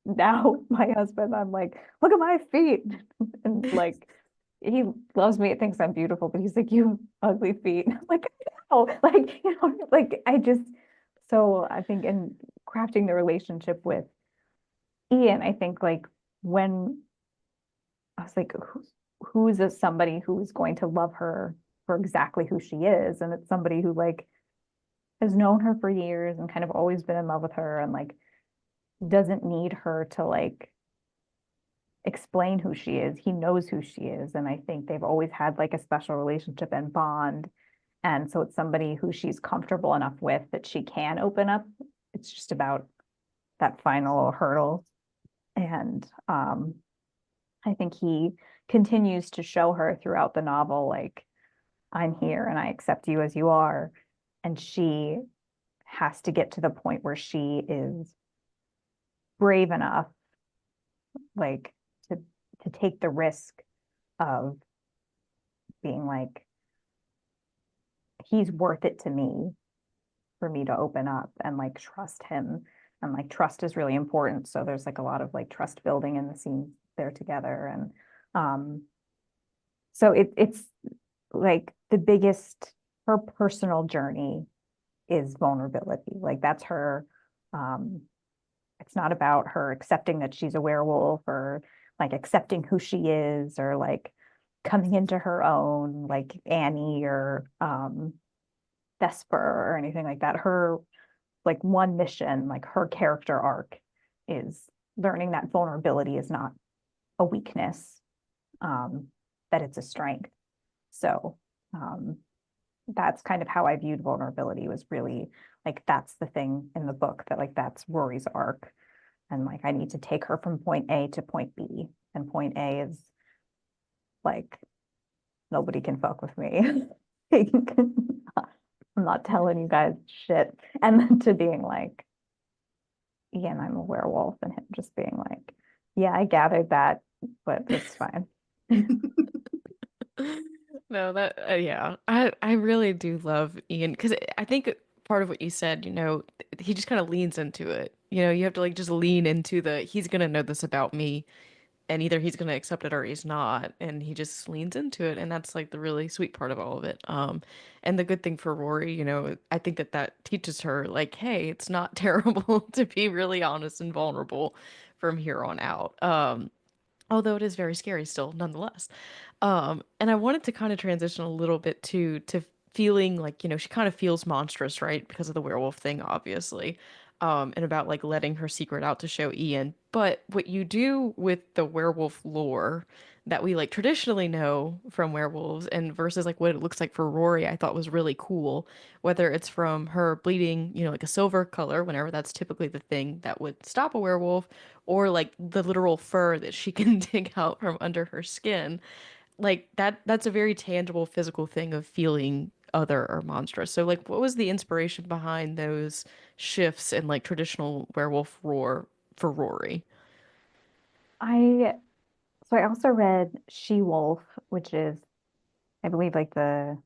now my husband, I'm like, look at my feet. And like he loves me, thinks I'm beautiful, but he's like, you ugly feet. I'm like, oh, like, like I just so I think in crafting the relationship with Ian, I think like when I was like, who is this somebody who is going to love her for exactly who she is? And it's somebody who like has known her for years and kind of always been in love with her and like doesn't need her to like explain who she is. He knows who she is. And I think they've always had like a special relationship and bond. And so it's somebody who she's comfortable enough with that she can open up. It's just about that final hurdle. And I think he continues to show her throughout the novel, like, I'm here and I accept you as you are. And she has to get to the point where she is brave enough, like, to take the risk of being like, he's worth it to me for me to open up and like trust him. And like trust is really important. So there's like a lot of like trust building in the scene there together. And so it's like the biggest, her personal journey is vulnerability. Like that's her, it's not about her accepting that she's a werewolf or like accepting who she is or like coming into her own like Annie or Vesper or anything like that. Her like one mission, like her character arc is learning that vulnerability is not a weakness, that it's a strength. So that's kind of how I viewed vulnerability, was really like that's the thing in the book that like that's Rory's arc. And like I need to take her from point A to point B. And point A is like nobody can fuck with me. I'm not telling you guys shit. And then to being like, yeah, and I'm a werewolf, and him just being like, yeah, I gathered that, but it's fine. No, that yeah, I really do love Ian because I think part of what you said, he just kind of leans into it. You have to like just lean into the he's gonna know this about me, and either he's gonna accept it or he's not, and he just leans into it, and that's like the really sweet part of all of it. And the good thing for Rory, I think that teaches her like, hey, it's not terrible to be really honest and vulnerable from here on out. Although it is very scary still, nonetheless. And I wanted to kind of transition a little bit to feeling like, she kind of feels monstrous, right? Because of the werewolf thing, obviously. And about like letting her secret out to show Ian. But what you do with the werewolf lore that we like traditionally know from werewolves and versus like what it looks like for Rory, I thought was really cool. Whether it's from her bleeding, like a silver color, whenever that's typically the thing that would stop a werewolf, or like the literal fur that she can dig out from under her skin, like that's a very tangible physical thing of feeling other or monstrous. So like what was the inspiration behind those shifts in like traditional werewolf roar for Rory? I so I also read She Wolf, which is I believe like the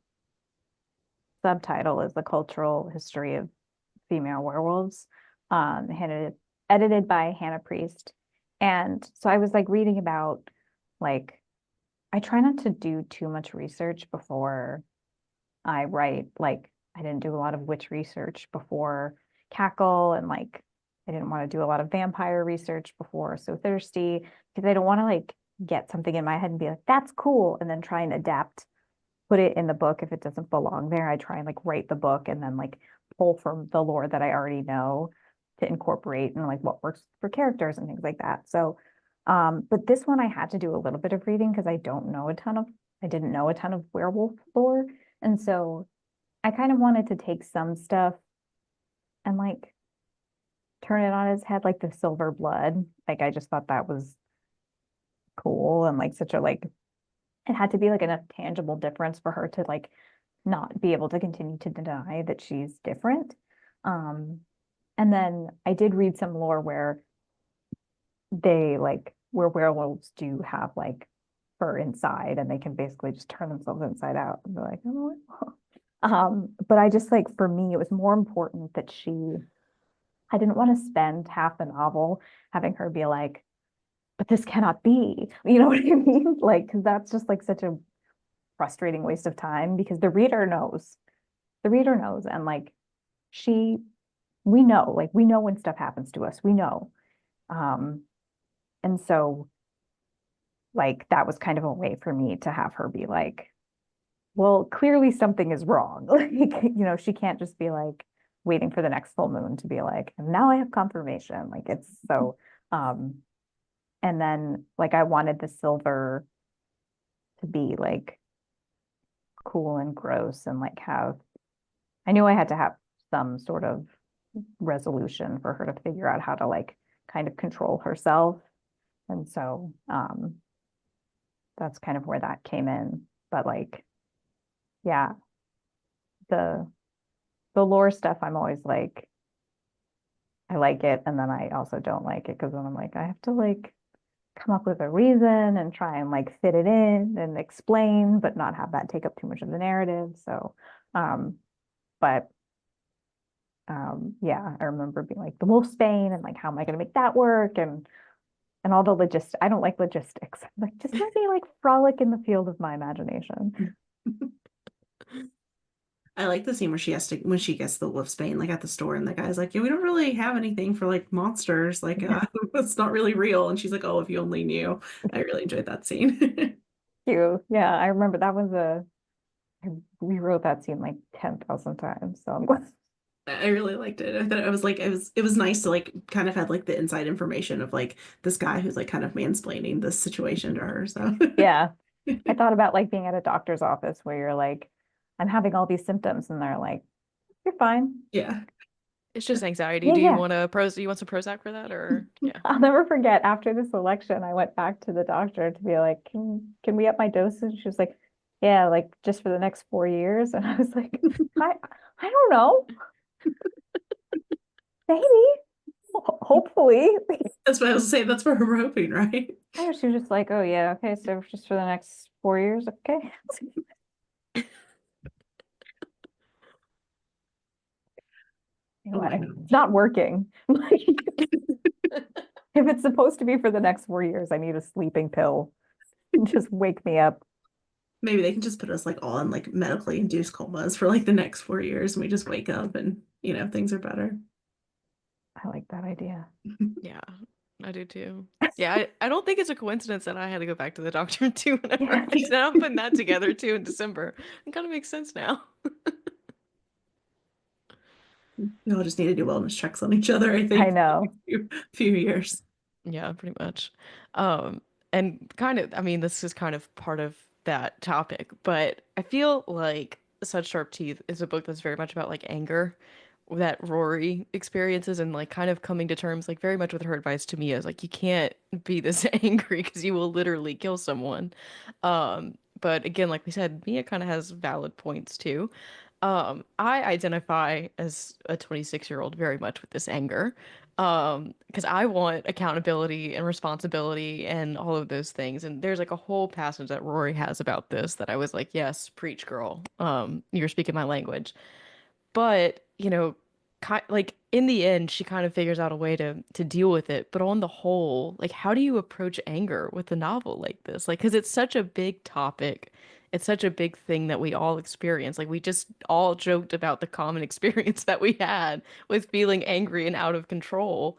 subtitle is The Cultural History of Female Werewolves, edited by Hannah Priest. And so I was like reading about like I try not to do too much research before I write. Like I didn't do a lot of witch research before Cackle, and like I didn't want to do a lot of vampire research before So Thirsty, because I don't want to like get something in my head and be like, that's cool, and then try and adapt, put it in the book if it doesn't belong there. I try and like write the book and then like pull from the lore that I already know to incorporate and like what works for characters and things like that. So but this one I had to do a little bit of reading because I didn't know a ton of werewolf lore. And so I kind of wanted to take some stuff and like turn it on its head, like the silver blood. Like I just thought that was cool and like such a like it had to be like enough tangible difference for her to like not be able to continue to deny that she's different. Um, and then I did read some lore where where werewolves do have like fur inside and they can basically just turn themselves inside out and be like, oh. But I just like for me, it was more important that I didn't want to spend half the novel having her be like, but this cannot be. You know what I mean? Like, because that's just like such a frustrating waste of time because the reader knows. The reader knows. And like we know when stuff happens to us. We know. Um, And so like that was kind of a way for me to have her be like, well, clearly something is wrong. Like, she can't just be like waiting for the next full moon to be like, now I have confirmation. Like it's so, and then like I wanted the silver to be like cool and gross and like I knew I had to have some sort of resolution for her to figure out how to like kind of control herself. And so that's kind of where that came in. But like, yeah, the lore stuff, I'm always like, I like it, and then I also don't like it because then I'm like, I have to like come up with a reason and try and like fit it in and explain, but not have that take up too much of the narrative. So, but yeah, I remember being like the Wolfsbane and like, how am I going to make that work? And all the logistics. I don't like logistics. Like, just let me like frolic in the field of my imagination. I like the scene where she has to when she gets the wolfsbane like at the store and the guy's like, yeah, we don't really have anything for like monsters, like it's not really real. And she's like, oh, if you only knew. I really enjoyed that scene. Cute. Yeah, I remember that was I rewrote that scene like 10,000 times. So I'm glad. I really liked it. I thought it was like it was nice to like kind of had like the inside information of like this guy who's like kind of mansplaining this situation to her. So Yeah. I thought about like being at a doctor's office where you're like, I'm having all these symptoms, and they're like, you're fine. yeah. It's just anxiety. Yeah, Do you yeah. want you want some Prozac for that or yeah. I'll never forget after this election, I went back to the doctor to be like, can we up my dosage? She was like, yeah, like just for the next 4 years. And I was like, I don't know. Maybe. Hopefully. That's what I was saying. That's what we're hoping, right? I know she was just like, oh yeah, okay, so just for the next 4 years, okay. Oh my Anyway, God. it's not working. If it's supposed to be for the next 4 years, I need a sleeping pill. Just wake me up. Maybe they can just put us like all in like medically induced comas for like the next 4 years and we just wake up and things are better. I like that idea. Yeah, I do too. Yeah, I don't think it's a coincidence that I had to go back to the doctor too whenever Yeah. now I'm putting that together too in December. It kind of makes sense now. We all just need to do wellness checks on each other, I I think, know. few years. Yeah, pretty much. Um, and kind of, I mean, this is kind of part of that topic, but I feel like Such Sharp Teeth is a book that's very much about like anger that Rory experiences and like kind of coming to terms like very much with her advice to Mia is like you can't be this angry because you will literally kill someone. But again, like we said, Mia kind of has valid points too. I identify as a 26-year-old very much with this anger. Because I want accountability and responsibility and all of those things. And there's like a whole passage that Rory has about this that I was like, yes, preach, girl. You're speaking my language. But, like in the end, she kind of figures out a way to deal with it. But on the whole, like how do you approach anger with a novel like this? Like, because it's such a big topic. It's such a big thing that we all experience. Like we just all joked about the common experience that we had with feeling angry and out of control.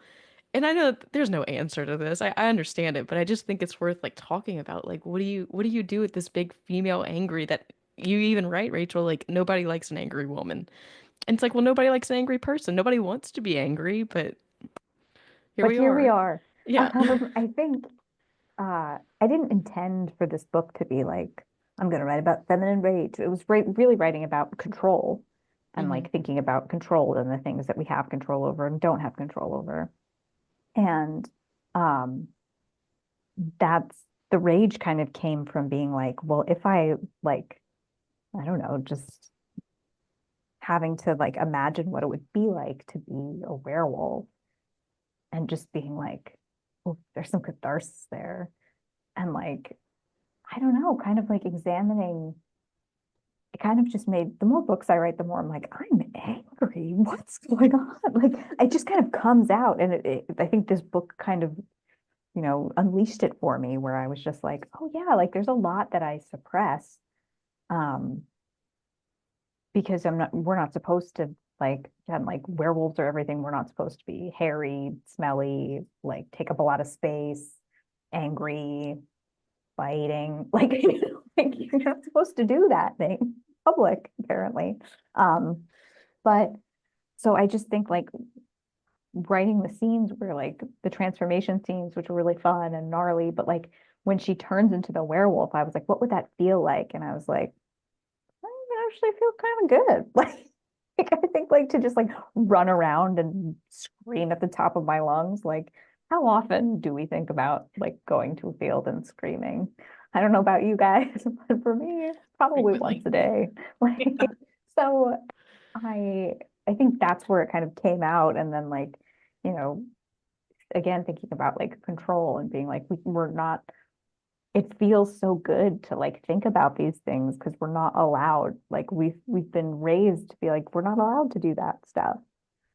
And I know there's no answer to this. I understand it, but I just think it's worth like talking about. Like, what do you do with this big female angry that you even write, Rachel? Like nobody likes an angry woman. And it's like, well, nobody likes an angry person. Nobody wants to be angry, but here But we here we are. are. Yeah. I think I didn't intend for this book to be like, I'm going to write about feminine rage. It was really writing about control and hmm like thinking about control and the things that we have control over and don't have control over. And um, that's the rage kind of came from being like, well, if I like, I don't know, just having to like imagine what it would be like to be a werewolf and just being like, oh, there's some catharsis there. And like, I don't know, kind of like examining, it kind of just made the more books I write, the more I'm like, I'm angry. What's going on? Like, it just kind of comes out. And I think this book kind of, unleashed it for me where I was just like, oh yeah, like there's a lot that I suppress. Um, because we're not supposed to like, again, like werewolves or everything. We're not supposed to be hairy, smelly, like take up a lot of space. angry, fighting, like, like you're not supposed to do that thing in public, apparently. But so I just think like writing the scenes were like the transformation scenes, which were really fun and gnarly, but like when she turns into the werewolf, I was like, what would that feel like? And I was like, I actually feel kind of good. Like I think like to just like run around and scream at the top of my lungs. Like, how often do we think about like going to a field and screaming? I don't know about you guys, but for me, probably once Frequently. a day. Like, so I I think that's where it kind of came out. And then like, you know, again, thinking about like control and being like, we're not, it feels so good to like think about these things because we're not allowed. Like we've been raised to be like, we're not allowed to do that stuff.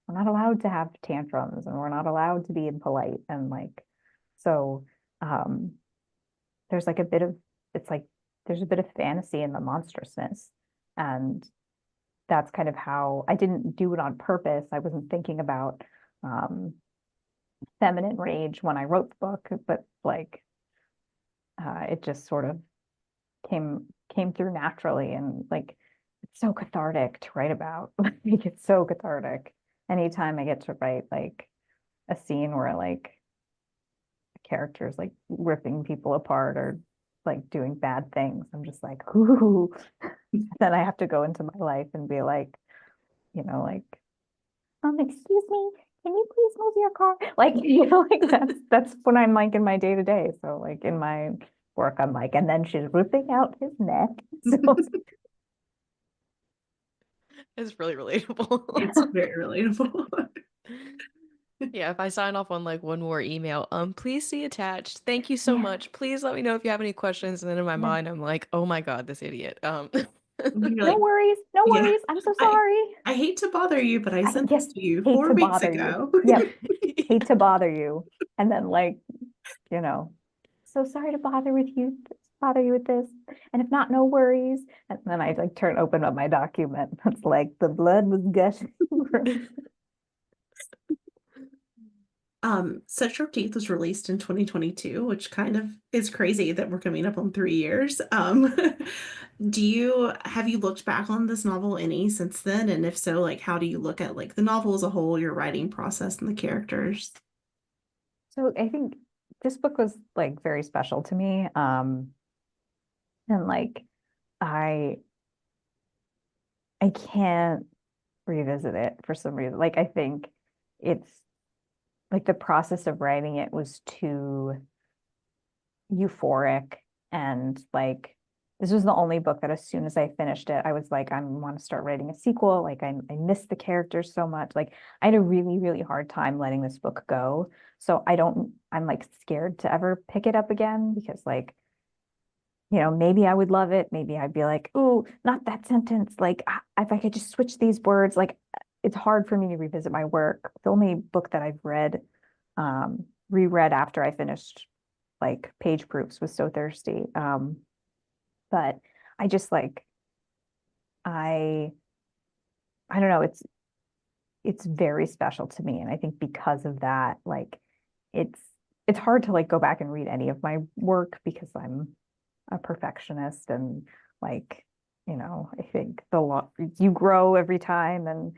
We're not allowed to have tantrums and we're not allowed to be impolite. And like, so um there's like a bit of it's like there's a bit of fantasy in the monstrousness. And that's kind of how I didn't do it on purpose. I wasn't thinking about um feminine rage when I wrote the book, but like it just sort of came through naturally. And like it's so cathartic to write about. Like it's so cathartic anytime I get to write like a scene where like a character is like ripping people apart or like doing bad things. I'm just like, ooh. Then I have to go into my life and be like, like, excuse me, can you please move your car? Like, like that's when I'm like in my day to day. So like in my work, I'm like, and then she's ripping out his neck. So It's really relatable. It's very relatable. Yeah, if I sign off on like one more email, please see attached. Thank you so yeah, much. Please let me know if you have any questions. And then in my yeah. mind, I'm like, oh my God, this idiot. You're No like, worries, no yeah, worries. I'm so I sorry. I hate to bother you, but I I sent yes, this to you hate to 4 weeks bother you. ago. Yep, hate to bother you. And then like, you know, so sorry to bother you with this. And if not, no worries. And then I like open up my document. It's like the blood was gushing. Set Sharp Teeth was released in 2022, which kind of is crazy that we're coming up on 3 years. Have you looked back on this novel any since then? And if so, like how do you look at like the novel as a whole, your writing process and the characters? So I think this book was like very special to me. And like I I can't revisit it for some reason. Like I think it's like the process of writing it was too euphoric. And like this was the only book that as soon as I finished it, I was like, I want to start writing a sequel. Like I miss the characters so much. Like I had a really, really hard time letting this book go. So I'm like scared to ever pick it up again because like, maybe I would love it. Maybe I'd be like, ooh, not that sentence. Like if I could just switch these words, like it's hard for me to revisit my work. The only book that I've reread after I finished like page proofs was So Thirsty. But I just like I I don't know, it's very special to me. And I think because of that, like it's it's hard to like go back and read any of my work because I'm a perfectionist and like, I think you grow every time. And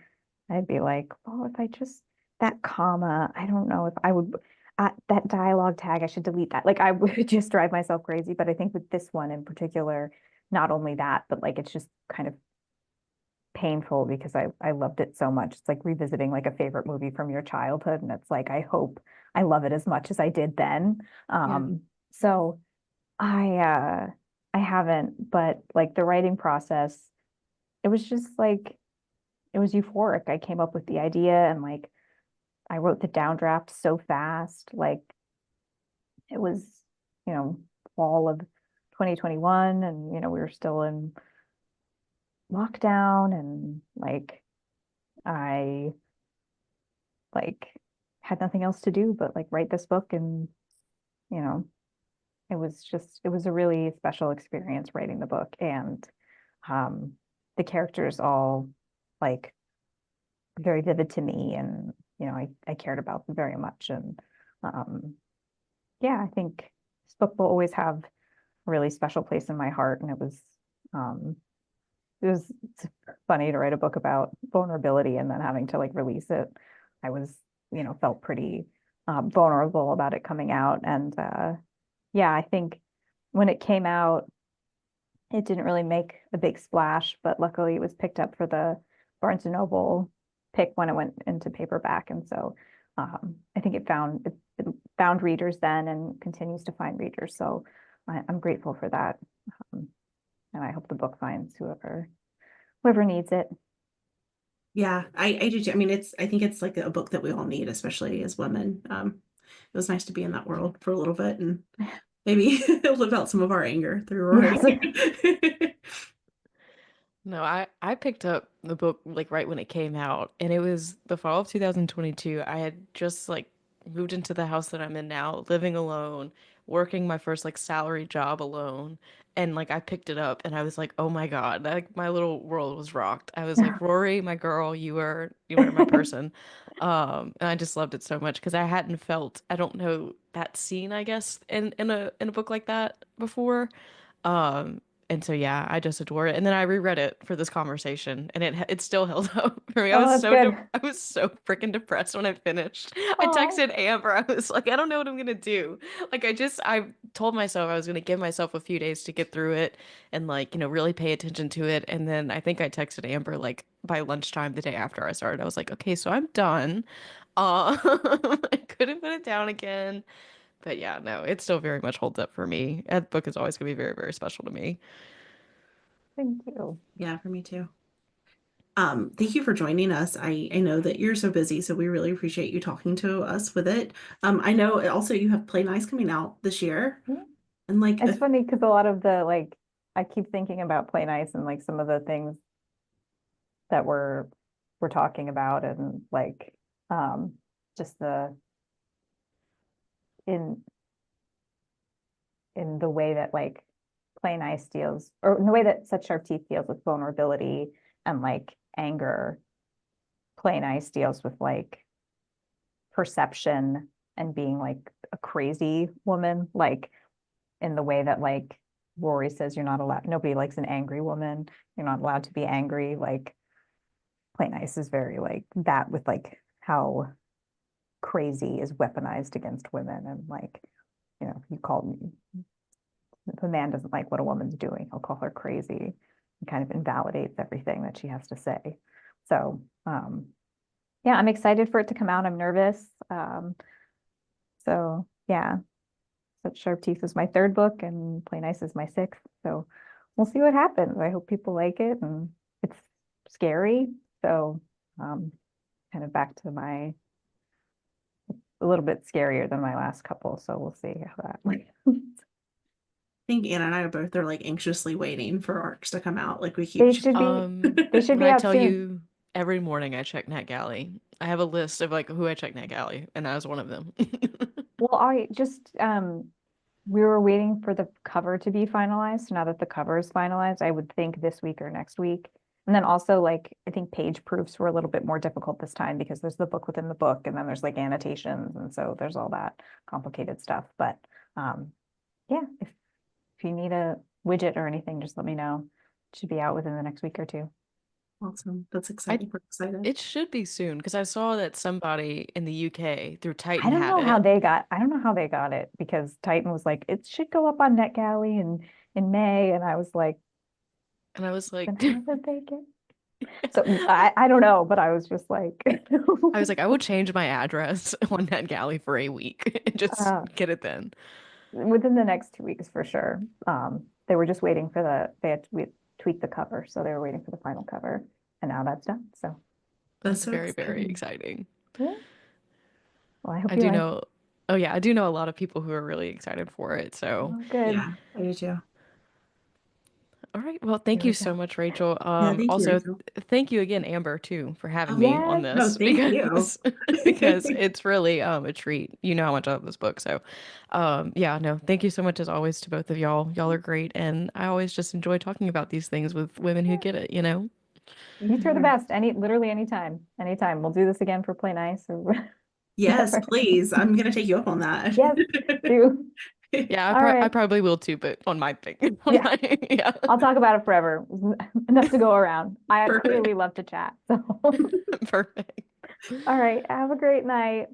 I'd be like, well, if I just that comma, I don't know if I would that dialogue tag, I should delete that. Like I would just drive myself crazy. But I think with this one in particular, not only that, but like it's just kind of painful because I loved it so much. It's like revisiting like a favorite movie from your childhood. And it's like I hope I love it as much as I did then. Yeah. So I haven't, but like the writing process, it was just like it was euphoric. I came up with the idea and like I wrote the downdraft so fast. Like it was, you know, fall of 2021 and we were still in lockdown and like I like had nothing else to do but like write this book. And you know it was a really special experience writing the book. And um the characters all like very vivid to me. And I cared about them very much. And um yeah, I think this book will always have a really special place in my heart. And um, it's funny to write a book about vulnerability and then having to like release it. I was, felt pretty vulnerable about it coming out. And yeah, I think when it came out, it didn't really make a big splash, but luckily it was picked up for the Barnes and Noble pick when it went into paperback. And so I think it found readers then and continues to find readers. So I'm grateful for that. Um, and I hope the book finds whoever needs it. Yeah, I do too. I mean, I think it's like a book that we all need, especially as women. It was nice to be in that world for a little bit and maybe live out some of our anger through Rory. Yes. No, I picked up the book like right when it came out, and it was the fall of 2022. I had just like moved into the house that I'm in now, living alone, working my first like salary job alone, and like I picked it up and I was like, "Oh my God." Like my little world was rocked. I was like, "Rory, my girl, you are my person." And I just loved it so much because I hadn't felt, I don't know, that scene, I guess, in a book like that before. Um, and so yeah, I just adore it. And then I reread it for this conversation, and it still held up for me. Oh, that's good. I was so freaking depressed when I finished. I Oh, texted Amber. I was like, I don't know what I'm gonna do. Like I told myself I was gonna give myself a few days to get through it and like, really pay attention to it. And then I think I texted Amber like by lunchtime the day after I started. I was like, okay, so I'm done. I couldn't put it down again. But yeah, no, it still very much holds up for me. That book is always gonna be very, very special to me. thank you. Yeah, for me too. Thank you for joining us. I know that you're so busy, so we really appreciate you talking to us with it. I know also you have Play Nice coming out this year, Yeah. and like, It's funny because a lot of the like I keep thinking about Play Nice and like some of the things that we're talking about and like um just the in in the way that like Play Nice deals or in the way that Such Sharp Teeth deals with vulnerability and like anger. Play Nice deals with like perception and being like a crazy woman, like in the way that like Rory says you're not allowed, nobody likes an angry woman. You're not allowed to be angry. Like Play Nice is very like that with like how crazy is weaponized against women and like, you call me if a man doesn't like what a woman's doing, he'll call her crazy and kind of invalidates everything that she has to say. So yeah, I'm excited for it to come out. I'm nervous. So yeah, Such Sharp Teeth is my third book and Play Nice is my sixth. So we'll see what happens. I hope people like it and it's scary. So kind of back to my a little bit scarier than my last couple. So we'll see how that I think Anna and I are both are like anxiously waiting for arcs to come out. Like we keep they should be they should When be I out tell soon. you every morning I check NetGalley, I have a list of like who I check NetGalley, and I was one of them. Well, I just we were waiting for the cover to be finalized. Now that the cover is finalized, I would think this week or next week. And then also like I think page proofs were a little bit more difficult this time because there's the book within the book and then there's like annotations and so there's all that complicated stuff. But yeah, if you need a widget or anything, just let me know. It should be out within the next week or two. awesome. That's I exciting. We're excited. It should be soon because I saw that somebody in the UK through I Titan don't had know how it. they got I don't know how they got it because Titan was like, it should go up on NetGalley in May. And I was like, And I was like, then how did they get so I don't know, but I was just like I will change my address on NetGalley for a week and just uh, get it then. within the next 2 weeks for sure. They were just waiting for they had to tweak the cover, so they were waiting for the final cover, and now that's done. So That's That's so very, very exciting. exciting. yeah, well, I hope I you do like. know, oh yeah, I do know a lot of people who are really excited for it. So, Oh, good. Yeah, I do too. all right. Well, thank Here we you go. so much, Rachel. Yeah, thank you, Also, Rachel. thank you again, Amber, too, for having Oh, me on Yes, no, this thank you. because because it's really a treat. You know how much I love this book. So, yeah, no, thank you so much as always to both of y'all. Y'all are great, and I always just enjoy talking about these things with women who yeah. get it, you know? You two are the Yeah. best. Literally anytime, anytime. We'll do this again for Play Nice or Yes, whatever. please. I'm gonna take you up on that. Yes, do. Yeah, All I right. probably will too, but on my thing. On Yeah. my, yeah. I'll talk about it forever. Enough to go around. I Perfect. clearly love to chat. So, Perfect. all right. Have a great night.